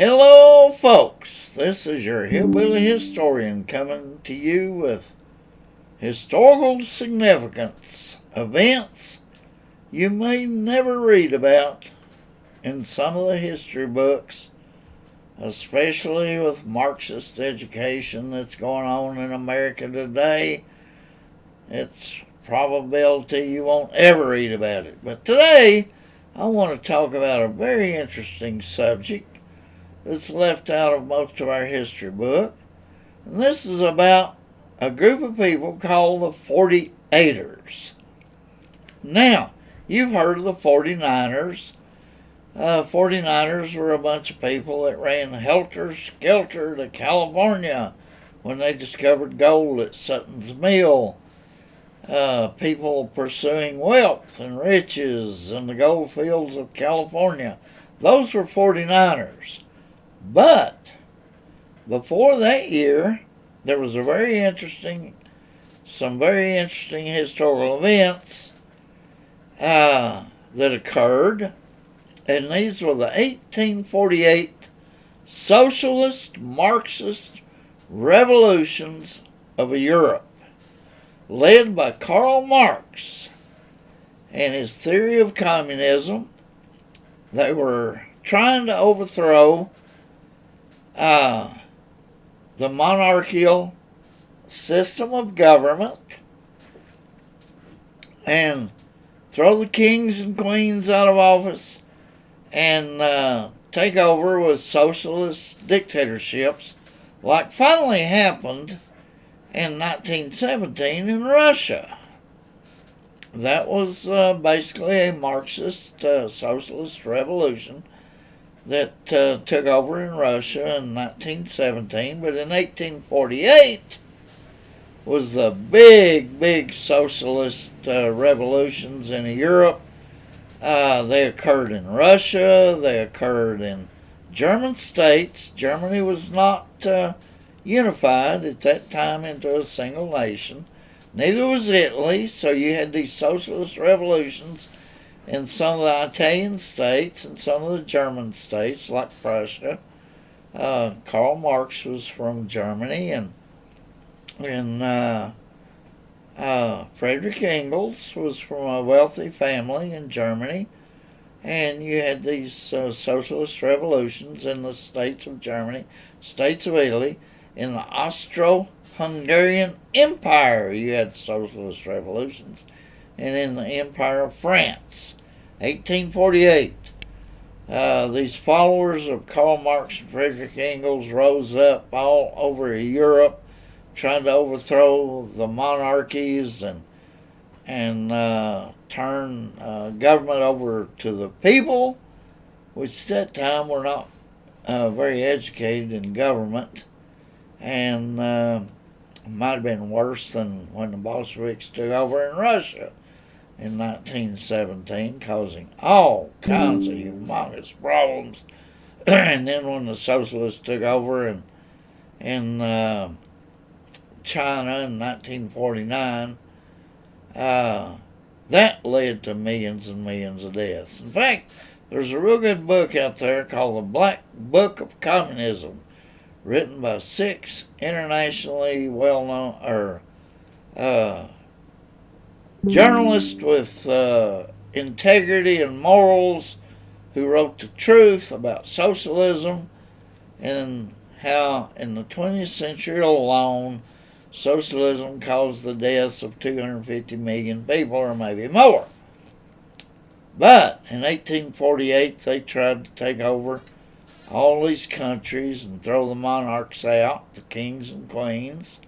Hello, folks. This is your hillbilly historian coming to you with historical significance events you may never read about in some of the history books, especially with Marxist education that's going on in America today. It's probability you won't ever read about it. But today, I want to talk about a very interesting subject that's left out of most of our history book. And this is about a group of people called the 48ers. Now, you've heard of the 49ers. 49ers were a bunch of people that ran helter-skelter to California when they discovered gold at Sutton's Mill. People pursuing wealth and riches in the gold fields of California. Those were 49ers. But before that year, there was some very interesting historical events that occurred, and these were the 1848 socialist Marxist revolutions of Europe, led by Karl Marx and his theory of communism. They were trying to overthrow the monarchical system of government and throw the kings and queens out of office and take over with socialist dictatorships, like finally happened in 1917 in Russia. That was basically a Marxist socialist revolution that took over in Russia in 1917, but in 1848 was the big socialist revolutions in Europe. They occurred in Russia, they occurred in German states. Germany was not unified at that time into a single nation. Neither was Italy, so you had these socialist revolutions in some of the Italian states and some of the German states, like Prussia. Karl Marx was from Germany, and Friedrich Engels was from a wealthy family in Germany. And you had these socialist revolutions in the states of Germany, states of Italy, in the Austro-Hungarian Empire. You had socialist revolutions, and in the Empire of France. 1848, these followers of Karl Marx and Friedrich Engels rose up all over Europe, trying to overthrow the monarchies and turn government over to the people, which at that time were not very educated in government, and might have been worse than when the Bolsheviks took over in Russia in 1917, causing all kinds of humongous problems. And then when the socialists took over in China in 1949, that led to millions and millions of deaths. In fact, there's a real good book out there called The Black Book of Communism, written by 6 internationally well-known journalists with integrity and morals, who wrote the truth about socialism and how in the 20th century alone socialism caused the deaths of 250 million people or maybe more. But in 1848 they tried to take over all these countries and throw the monarchs out, the kings and queens.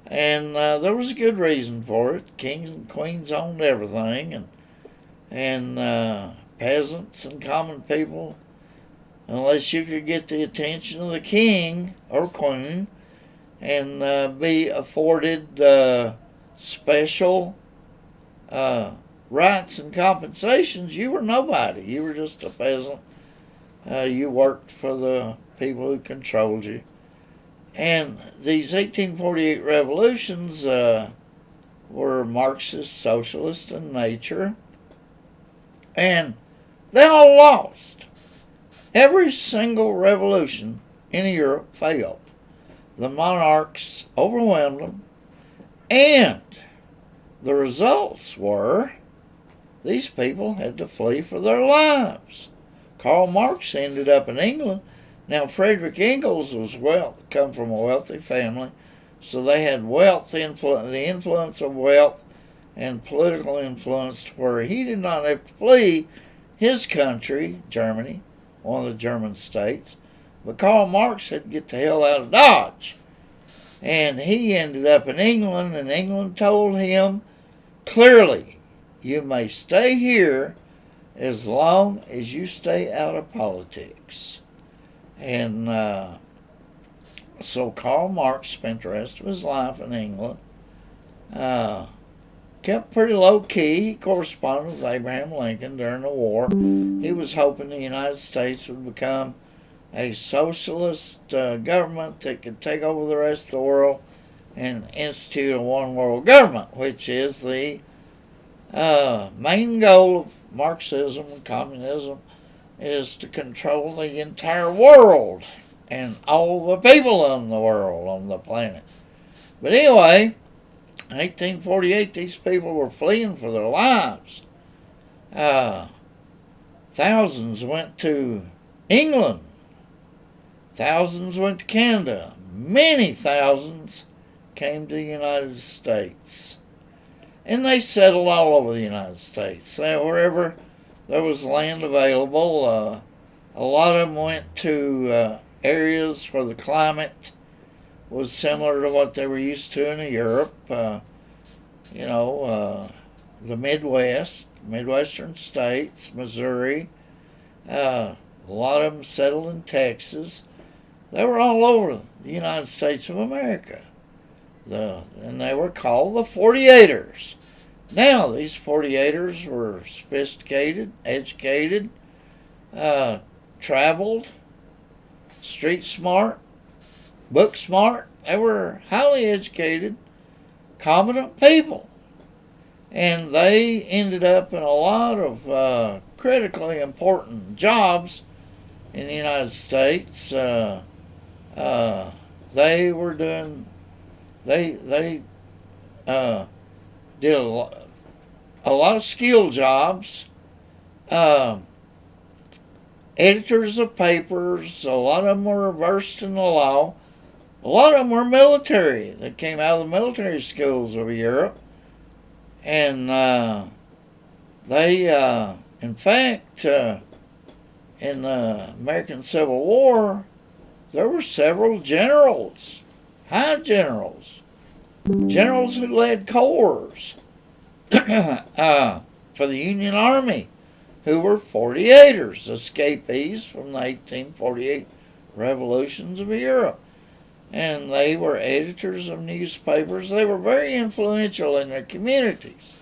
And there was a good reason for it. Kings and queens owned everything, and peasants and common people, unless you could get the attention of the king or queen and be afforded special rights and compensations, you were nobody. You were just a peasant. You worked for the people who controlled you. And these 1848 revolutions were Marxist, socialist in nature, and they all lost. Every single revolution in Europe failed. The monarchs overwhelmed them, and the results were these people had to flee for their lives. Karl Marx ended up in England. Now, Frederick Engels was come from a wealthy family, so they had the influence of wealth and political influence where he did not have to flee his country, Germany, one of the German states, but Karl Marx had to get the hell out of Dodge. And he ended up in England, and England told him clearly, you may stay here as long as you stay out of politics. And so Karl Marx spent the rest of his life in England. Kept pretty low key. He corresponded with Abraham Lincoln during the war. He was hoping the United States would become a socialist government that could take over the rest of the world and institute a one world government, which is the main goal of Marxism and communism, is to control the entire world and all the people in the world, on the planet. But anyway, in 1848, these people were fleeing for their lives. Thousands went to England. Thousands went to Canada. Many thousands came to the United States. And they settled all over the United States. Wherever there was land available, a lot of them went to areas where the climate was similar to what they were used to in Europe. The Midwestern states, Missouri. A lot of them settled in Texas. They were all over the United States of America. And they were called the 48ers. Now, these 48ers were sophisticated, educated, traveled, street smart, book smart. They were highly educated, competent people. And they ended up in a lot of critically important jobs in the United States. They were doing, they did a lot of skill jobs. Editors of papers, a lot of them were versed in the law. A lot of them were military. They came out of the military schools of Europe. And in fact, in the American Civil War, there were several generals, high generals, generals who led corps for the Union Army, who were 48ers, escapees from the 1848 revolutions of Europe. And they were editors of newspapers. They were very influential in their communities.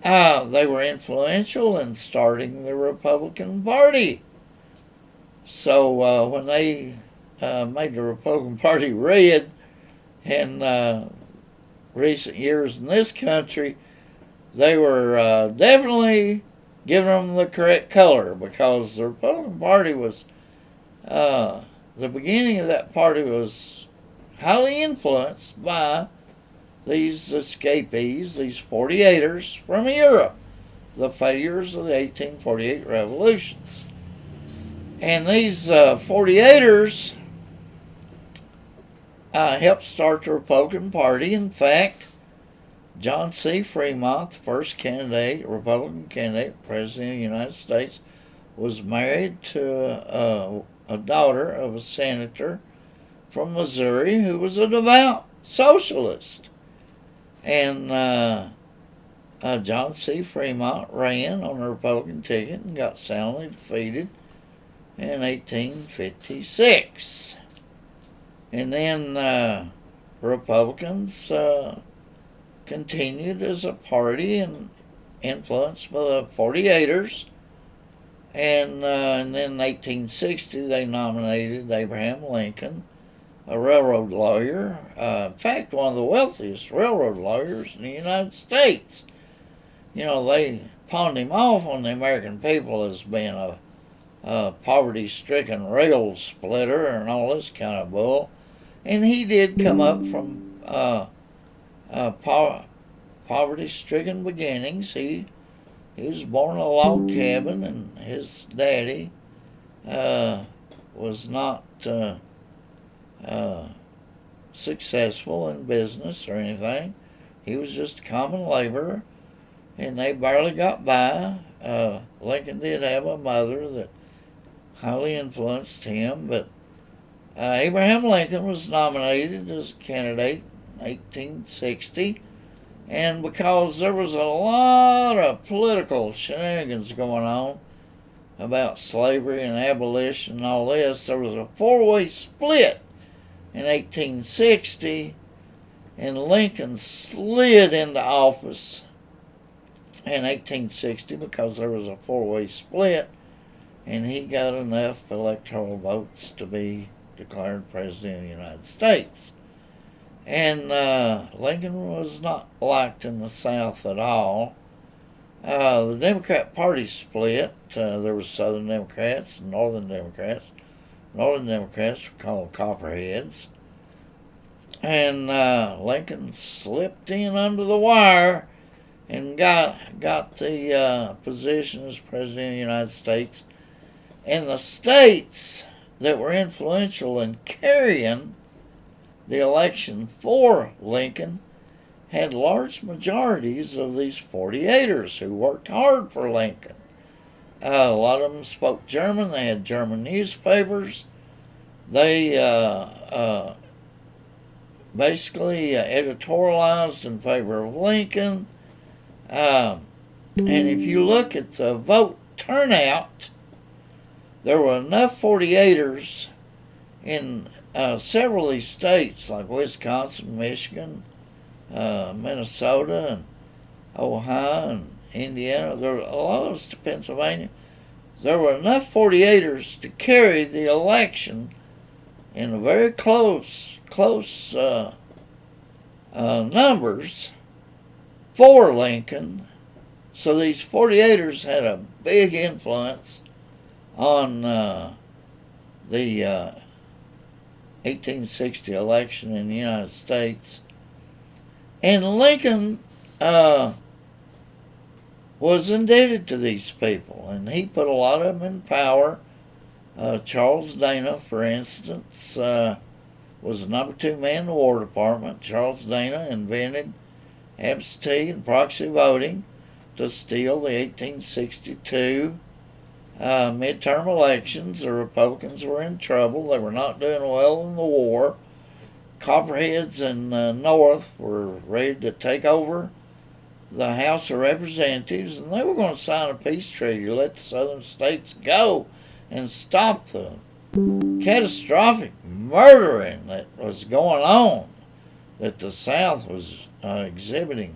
They were influential in starting the Republican Party. So when they made the Republican Party red in recent years in this country, they were definitely giving them the correct color, because the Republican Party was, the beginning of that party was highly influenced by these escapees, these 48ers from Europe, the failures of the 1848 revolutions. And these 48ers helped start the Republican Party. In fact, John C. Fremont, the first Republican candidate, President of the United States, was married to a daughter of a senator from Missouri who was a devout socialist. And John C. Fremont ran on the Republican ticket and got soundly defeated in 1856. And then Republicans continued as a party and influenced by the 48ers. And then in 1860, they nominated Abraham Lincoln, a railroad lawyer. In fact, one of the wealthiest railroad lawyers in the United States. You know, they pawned him off on the American people as being poverty-stricken rail splitter and all this kind of bull. And he did come up from poverty-stricken beginnings. He was born in a log cabin, and his daddy was not successful in business or anything. He was just a common laborer, and they barely got by. Lincoln did have a mother that highly influenced him, but Abraham Lincoln was nominated as a candidate in 1860, and because there was a lot of political shenanigans going on about slavery and abolition and all this, there was a four-way split in 1860, and Lincoln slid into office in 1860 because there was a four-way split, and he got enough electoral votes to be declared President of the United States. And Lincoln was not liked in the South at all. The Democrat Party split. There were Southern Democrats and Northern Democrats. Northern Democrats were called Copperheads. And Lincoln slipped in under the wire and got the position as President of the United States. And the states that were influential in carrying the election for Lincoln had large majorities of these 48ers who worked hard for Lincoln. A lot of them spoke German. They had German newspapers. They basically editorialized in favor of Lincoln. And if you look at the vote turnout, there were enough 48ers in several of these states like Wisconsin, Michigan, Minnesota, and Ohio, and Indiana. There were a lot of those to Pennsylvania. There were enough 48ers to carry the election in a very close numbers for Lincoln. So these 48ers had a big influence on the 1860 election in the United States. And Lincoln was indebted to these people, and he put a lot of them in power. Charles Dana, for instance, was the number 2 man in the War Department. Charles Dana invented absentee and proxy voting to steal the 1862 midterm elections. The Republicans were in trouble. They were not doing well in the war. Copperheads in the North were ready to take over the House of Representatives, and they were going to sign a peace treaty to let the southern states go and stop the catastrophic murdering that was going on, that the South was exhibiting.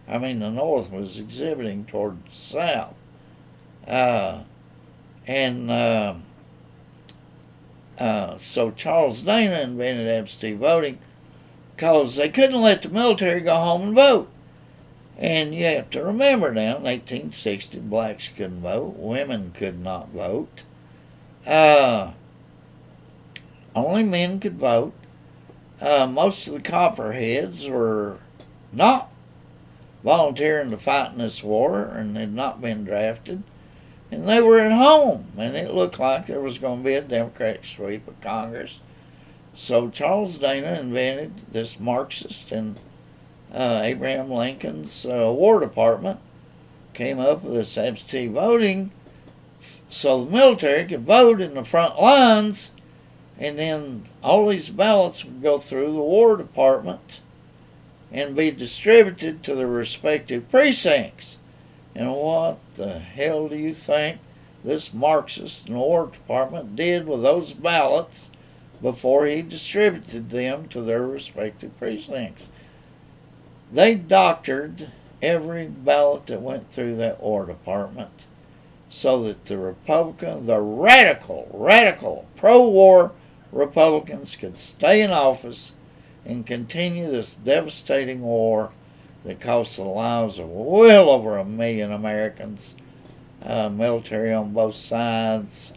I mean, the North was exhibiting toward the South. So Charles Dana invented absentee voting because they couldn't let the military go home and vote. And you have to remember now, in 1860, blacks couldn't vote, women could not vote. Only men could vote. Most of the Copperheads were not volunteering to fight in this war and had not been drafted. And they were at home, and it looked like there was going to be a Democratic sweep of Congress. So Charles Dana invented this Marxist and Abraham Lincoln's War Department, came up with this absentee voting so the military could vote in the front lines, and then all these ballots would go through the War Department and be distributed to the respective precincts. And what the hell do you think this Marxist in the War Department did with those ballots before he distributed them to their respective precincts? They doctored every ballot that went through that War Department so that the radical, pro-war Republicans could stay in office and continue this devastating war that cost the lives of well over 1 million Americans, military on both sides,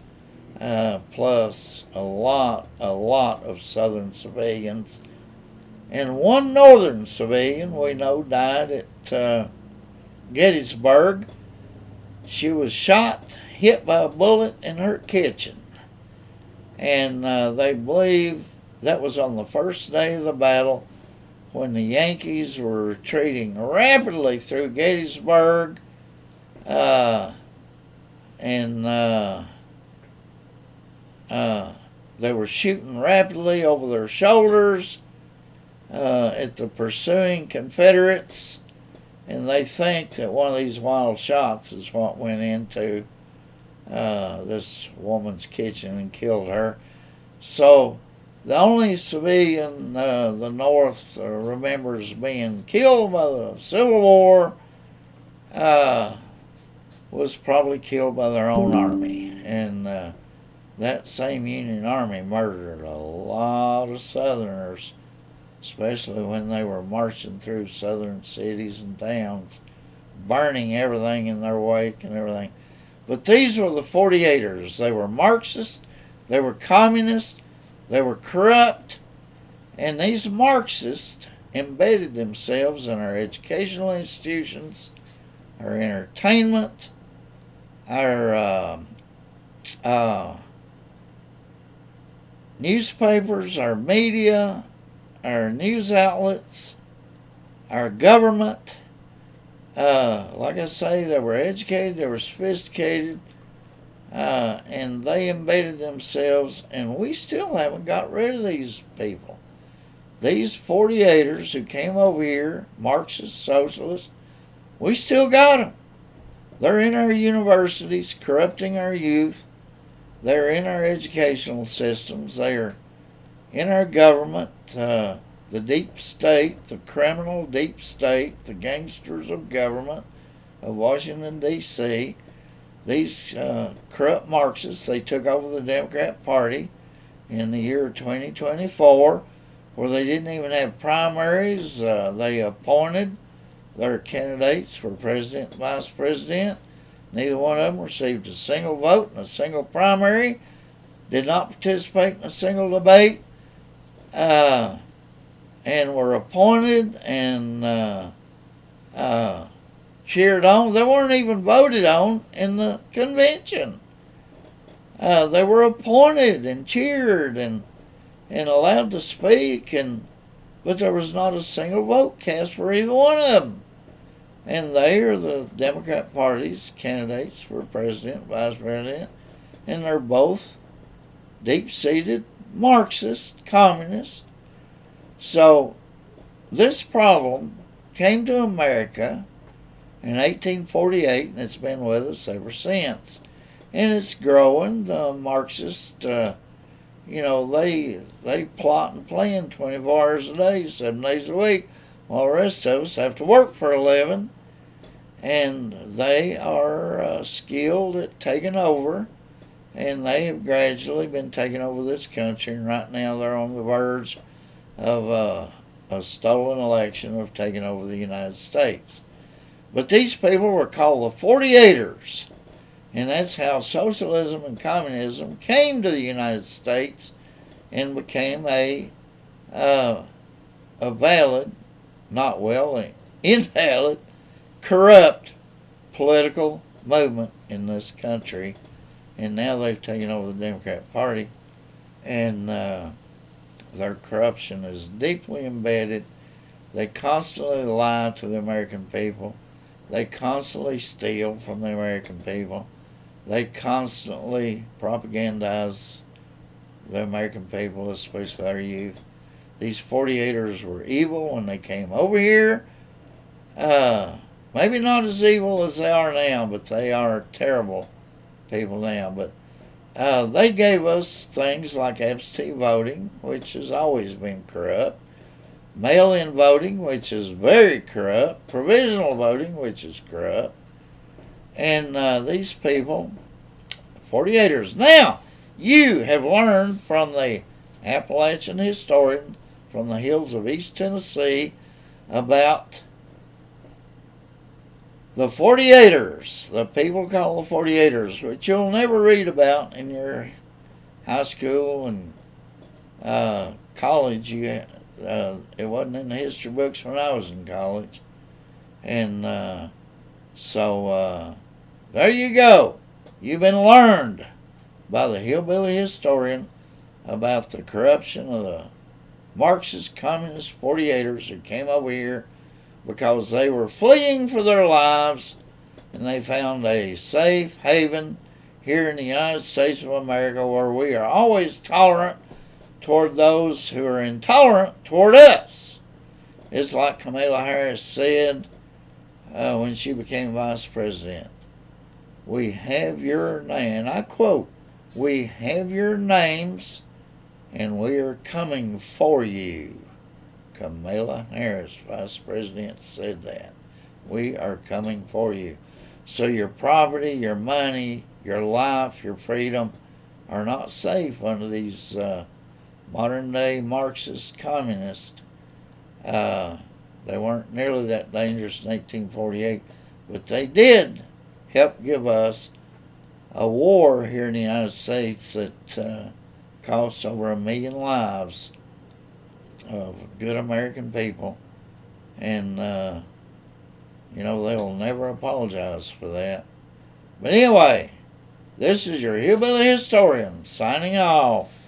plus a lot of Southern civilians. And one Northern civilian we know died at Gettysburg. She was shot, hit by a bullet in her kitchen. And they believe that was on the first day of the battle when the Yankees were retreating rapidly through Gettysburg. And they were shooting rapidly over their shoulders at the pursuing Confederates, and they think that one of these wild shots is what went into this woman's kitchen and killed her. So the only civilian the North remembers being killed by the Civil War was probably killed by their own army. And that same Union Army murdered a lot of Southerners, especially when they were marching through Southern cities and towns, burning everything in their wake and everything. But these were the 48ers. They were Marxists, they were communists, they were corrupt, and these Marxists embedded themselves in our educational institutions, our entertainment, our newspapers, our media, our news outlets, our government. Like I say, they were educated, they were sophisticated, and they embedded themselves, and we still haven't got rid of these people. These 48ers who came over here, Marxist, socialists, we still got them. They're in our universities, corrupting our youth. They're in our educational systems. They're in our government, the deep state, the criminal deep state, the gangsters of government of Washington, D.C. These corrupt Marxists, they took over the Democrat Party in the year 2024, where they didn't even have primaries. They appointed their candidates for president and vice president. Neither one of them received a single vote in a single primary, did not participate in a single debate, and were appointed and cheered on. They weren't even voted on in the convention. They were appointed and cheered and allowed to speak, but there was not a single vote cast for either one of them. And they are the Democrat Party's candidates for president, vice president, and they're both deep-seated Marxist, communists. So this problem came to America in 1848, and it's been with us ever since. And it's growing. The Marxists, they plot and plan 24 hours a day, 7 days a week, while the rest of us have to work for a living. And they are skilled at taking over, and they have gradually been taking over this country, and right now they're on the verge of a stolen election of taking over the United States. But these people were called the 48ers, and that's how socialism and communism came to the United States and became a valid, invalid, corrupt political movement in this country. And now they've taken over the Democrat Party, and their corruption is deeply embedded. They constantly lie to the American people. They constantly steal from the American people. They constantly propagandize the American people, especially our youth. These 48ers were evil when they came over here. Maybe not as evil as they are now, but they are terrible people now. But they gave us things like absentee voting, which has always been corrupt, mail-in voting, which is very corrupt, provisional voting, which is corrupt, and these people, 48ers. Now, you have learned from the Appalachian historian from the hills of East Tennessee about the 48ers, the people called the 48ers, which you'll never read about in your high school and college. It wasn't in the history books when I was in college, and so there you go. You've been learned by the hillbilly historian about the corruption of the Marxist communist 48ers who came over here because they were fleeing for their lives and they found a safe haven here in the United States of America where we are always tolerant toward those who are intolerant toward us. It's like Kamala Harris said when she became vice president. We have your name, and I quote, we have your names and we are coming for you. Kamala Harris, vice president, said that. We are coming for you. So your property, your money, your life, your freedom are not safe under these modern day Marxist communists. They weren't nearly that dangerous in 1848, but they did help give us a war here in the United States that cost over 1 million lives of good American people. And, they will never apologize for that. But anyway, this is your hillbilly historian signing off.